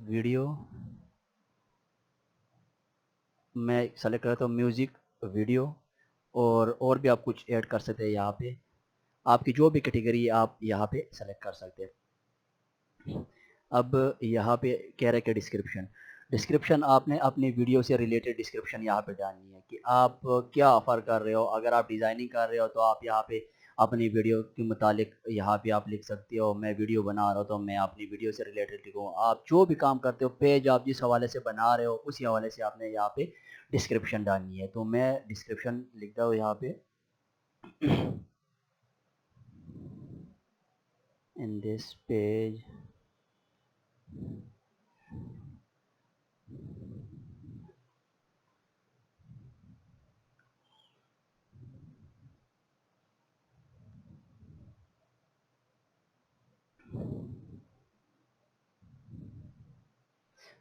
Video میں select کرتا ہوں میوزک ویڈیو، اور بھی آپ کچھ ایڈ کر سکتے ہیں یہاں پہ، آپ کی جو بھی کیٹیگری آپ یہاں پہ سلیکٹ کر سکتے ہیں۔ اب یہاں پہ کہہ رہے کہ ڈسکرپشن آپ نے اپنی ویڈیو سے ریلیٹڈ ڈسکرپشن یہاں پہ ڈالنی ہے کہ آپ کیا آفر کر رہے ہو۔ اگر آپ ڈیزائننگ کر رہے ہو تو آپ یہاں پہ اپنی ویڈیو کے متعلق یہاں پہ آپ لکھ سکتے ہو، میں ویڈیو بنا رہا ہوں تو میں اپنی ویڈیو سے ریلیٹڈ لکھوں۔ آپ جو بھی کام کرتے ہو، پیج آپ جس حوالے سے بنا رہے ہو اسی حوالے سے آپ نے یہاں پہ ڈسکرپشن ڈالنی ہے۔ تو میں ڈسکرپشن لکھتا ہوں یہاں پہ in this page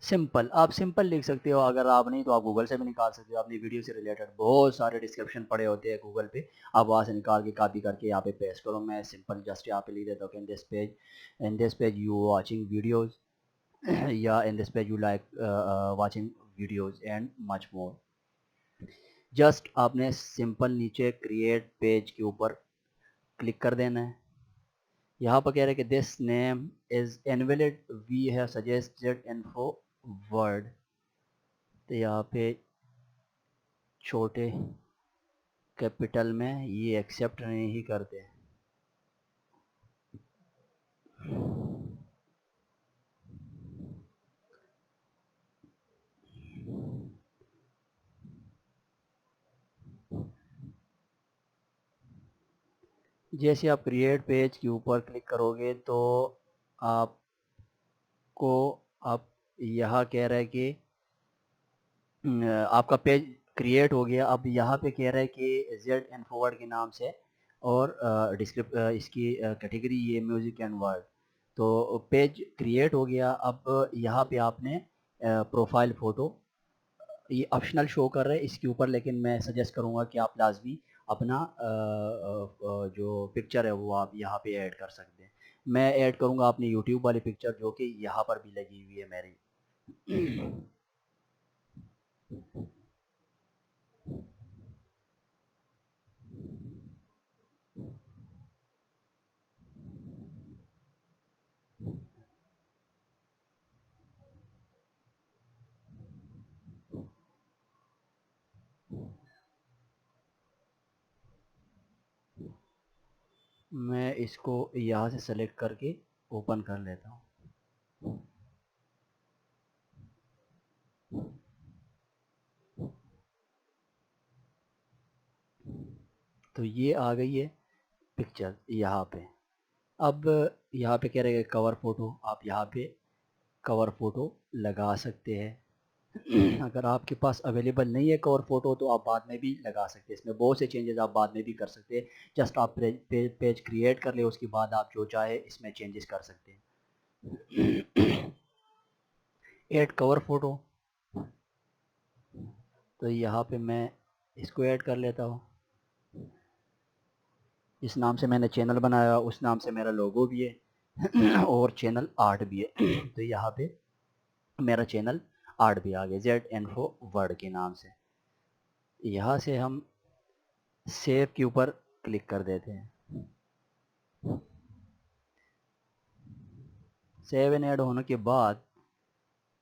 سمپل، آپ سمپل لکھ سکتے ہو، اگر آپ نہیں تو آپ گوگل سے بھی نکال سکتے ہو۔ اپنی ویڈیو سے ریلیٹڈ بہت سارے ڈسکرپشن پڑے ہوتے ہیں گوگل پہ، آپ وہاں سے نکال کے کاپی کر کے یہاں پہ پیسٹ کرو۔ میں سمپل جسٹ یہاں پہ لکھ دیتا ہوں کہ in this page you watching videos یا in this page you like watching videos and much more۔ Just آپ نے سمپل نیچے کریٹ پیج کے اوپر کلک کر دینا ہے۔ یہاں پر کہہ رہے کہ this name is invalid we have suggested info word، تو یہاں پہ چھوٹے کیپٹل میں یہ ایکسیپٹ نہیں کرتے۔ جیسے آپ کریٹ پیج کے اوپر کلک کرو گے تو آپ کو آپ یہاں کہہ رہا ہے کہ آپ کا پیج کریٹ ہو گیا۔ اب یہاں پہ کہہ رہا ہے کہ زیڈ اینڈ فارورڈ کے نام سے، اور اس کی کیٹیگری یہ میوزک اینڈ ورڈ۔ تو پیج کریٹ ہو گیا۔ اب یہاں پہ آپ نے پروفائل فوٹو یہ آپشنل شو کر رہے ہیں اس کے اوپر، لیکن میں سجیسٹ کروں گا کہ آپ لازمی اپنا جو پکچر ہے وہ آپ یہاں پہ ایڈ کر سکتے ہیں۔ میں ایڈ کروں گا اپنی یوٹیوب والی پکچر جو کہ یہاں پر بھی لگی ہوئی ہے میری۔ میں اس کو یہاں سے سلیکٹ کر کے اوپن کر لیتا ہوں۔ تو یہ آ گئی ہے پکچر یہاں پہ۔ اب یہاں پہ کہہ رہے ہیں کور فوٹو، آپ یہاں پہ کور فوٹو لگا سکتے ہیں۔ اگر آپ کے پاس اویلیبل نہیں ہے کور فوٹو تو آپ بعد میں بھی لگا سکتے ہیں، اس میں بہت سے چینجز آپ بعد میں بھی کر سکتے ہیں۔ جسٹ آپ پیج کریٹ کر لیں، اس کے بعد آپ جو چاہے اس میں چینجز کر سکتے ہیں۔ ایڈ کور فوٹو، تو یہاں پہ میں اس کو ایڈ کر لیتا ہوں۔ اس نام سے میں نے چینل بنایا، اس نام سے میرا لوگو بھی ہے اور چینل آرٹ بھی ہے۔ تو یہاں پہ میرا چینل آرٹ بھی آ گیا زیڈ انفو ورڈ کے نام سے۔ یہاں سے ہم سیو کے اوپر کلک کر دیتے ہیں۔ سیو اینڈ ایڈ ہونے کے بعد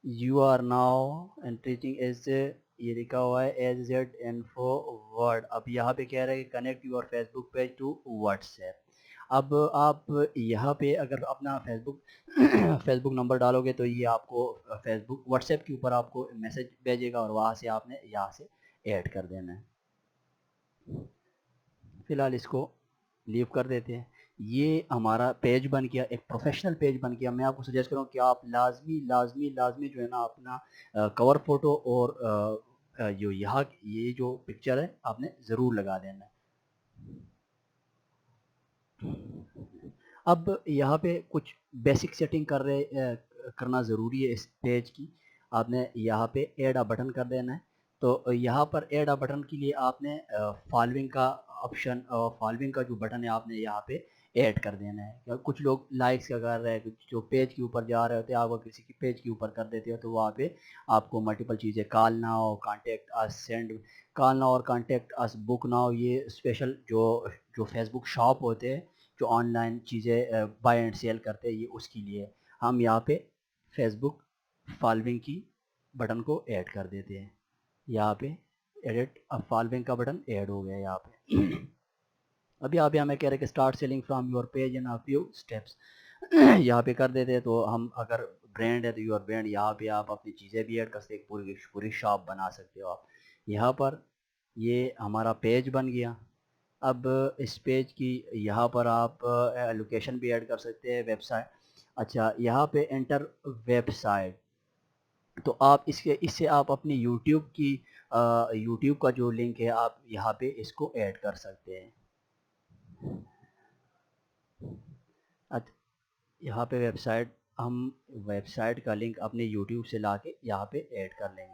یو آر ناؤ انٹریچنگ ایز یہ لکھا ہوا ہے ایز زیڈ انفو ورڈ۔ اب یہاں پہ کہہ رہے ہیں کہ connect your Facebook page to WhatsApp. اب آپ یہاں پہ اگر اپنا فیس بک نمبر ڈالو گے تو یہ آپ کو فیس بک واٹس ایپ کے اوپر آپ کو میسج بھیجے گا، اور وہاں سے آپ نے یہاں سے ایڈ کر دینا ہے۔ فی الحال اس کو لیو کر دیتے ہیں۔ یہ ہمارا پیج بن گیا، ایک پروفیشنل پیج بن گیا۔ میں آپ کو سجیسٹ کروں کہ آپ لازمی لازمی لازمی جو ہے نا اپنا کور فوٹو اور جو یہاں یہ جو پکچر ہے آپ نے ضرور لگا دینا ہے۔ اب یہاں پہ کچھ بیسک سیٹنگ کرنا ضروری ہے اس پیج کی۔ آپ نے یہاں پہ ایڈ اے بٹن کر دینا ہے۔ تو یہاں پر ایڈ اے بٹن کے لیے آپ نے فالوئنگ کا آپشن، فالوئنگ کا جو بٹن ہے آپ نے یہاں پہ ایڈ کر دینا ہے. کچھ لوگ لائکس کا کر رہے ہیں, جو پیج کے اوپر جا رہے ہوتے ہیں, آپ کسی کی پیج کے اوپر کر دیتے ہو تو وہاں پہ آپ کو ملٹیپل چیزیں, کال ناؤ, کانٹیکٹ اس سینڈ, کال ناؤ اور کانٹیکٹ اس بک ناؤ, یہ اسپیشل جو فیس بک شاپ ہوتے ہیں جو آن لائن چیزیں بائی اینڈ سیل کرتے ہیں, یہ اس کے لیے ہم یہاں پہ فیس بک فالوئنگ کی بٹن کو ایڈ کر دیتے ہیں. یہاں پہ ایڈٹ فالوئنگ کا بٹن ایڈ ہو گیا یہاں پہ. اب یہاں پہ ہمیں کہہ رہے کہ start selling from your page in few steps, یہاں پہ کر دیتے. تو ہم اگر برانڈ ہے تو یور برانڈ, یہاں پہ آپ اپنی چیزیں بھی ایڈ کر سکتے, پوری شاپ بنا سکتے ہو آپ. یہاں پر یہ ہمارا پیج بن گیا. اب اس پیج کی یہاں پر آپ لوکیشن بھی ایڈ کر سکتے ہیں, ویب سائٹ. اچھا, یہاں پہ انٹر ویب سائٹ, تو آپ اس سے آپ اپنی یوٹیوب کا جو لنک ہے آپ یہاں پہ اس کو ایڈ کر سکتے ہیں. یہاں پہ ہم ویب سائٹ کا لنک اپنے یوٹیوب سے لا کے یہاں پہ ایڈ کر لیں گے.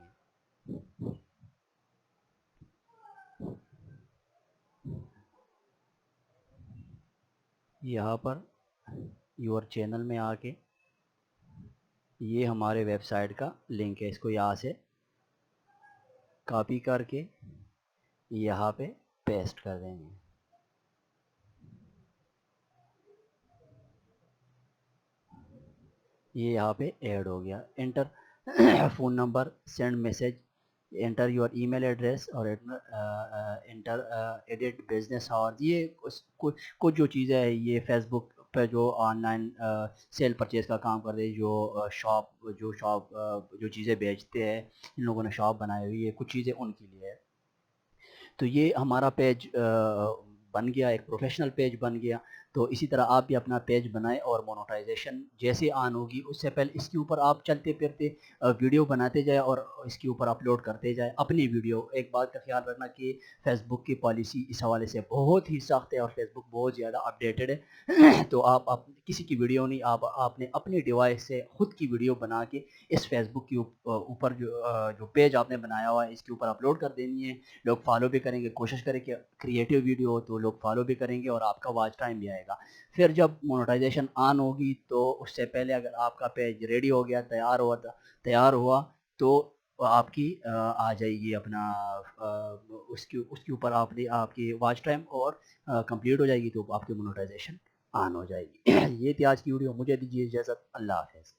یہاں پر یور چینل میں آ کے یہ ہمارے ویب سائٹ کا لنک ہے, اس کو یہاں سے کاپی کر کے یہاں پہ پیسٹ کر دیں گے. یہ یہاں پہ ایڈ ہو گیا. Enter phone number, send message, enter your email address اور انٹر ایڈٹ بزنس آور. یہ کچھ جو چیزیں ہے یہ فیس بک پہ جو آن لائن سیل پرچیز کا کام کر رہے, جو چیزیں بیچتے ہیں, ان لوگوں نے شاپ بنائی ہوئی ہے, کچھ چیزیں ان کے لیے ہے. تو یہ ہمارا پیج بن گیا, ایک پروفیشنل پیج بن گیا. تو اسی طرح آپ بھی اپنا پیج بنائیں, اور مونوٹائزیشن جیسے آن ہوگی اس سے پہلے اس کے اوپر آپ چلتے پھرتے ویڈیو بناتے جائیں اور اس کے اوپر اپلوڈ کرتے جائیں اپنی ویڈیو. ایک بات کا خیال رکھنا کہ فیس بک کی پالیسی اس حوالے سے بہت ہی سخت ہے اور فیس بک بہت زیادہ اپڈیٹڈ ہے. تو آپ کسی کی ویڈیو نہیں, آپ نے اپنی ڈیوائس سے خود کی ویڈیو بنا کے اس فیس بک کے اوپر جو پیج آپ نے بنایا ہوا ہے اس کے اوپر اپلوڈ کر دینی ہے. لوگ فالو بھی کریں گے, کوشش کریں کہ کریٹیو ویڈیو ہو تو لوگ فالو بھی کریں گے اور آپ کا واچ ٹائم بھی آئے گا. پھر جب مونوٹائزیشن آن ہوگی تو اس سے پہلے اگر آپ کا پیج ریڈی ہو گیا, تیار ہوا تو آپ کی آ جائے گی اپنا اس کے اوپر آپ کی واچ ٹائم اور کمپلیٹ ہو جائے گی, تو آپ کی مونوٹائزیشن آن ہو جائے گی. یہ تھی آج کی ویڈیو, مجھے دیجیے اجازت, اللہ حافظ.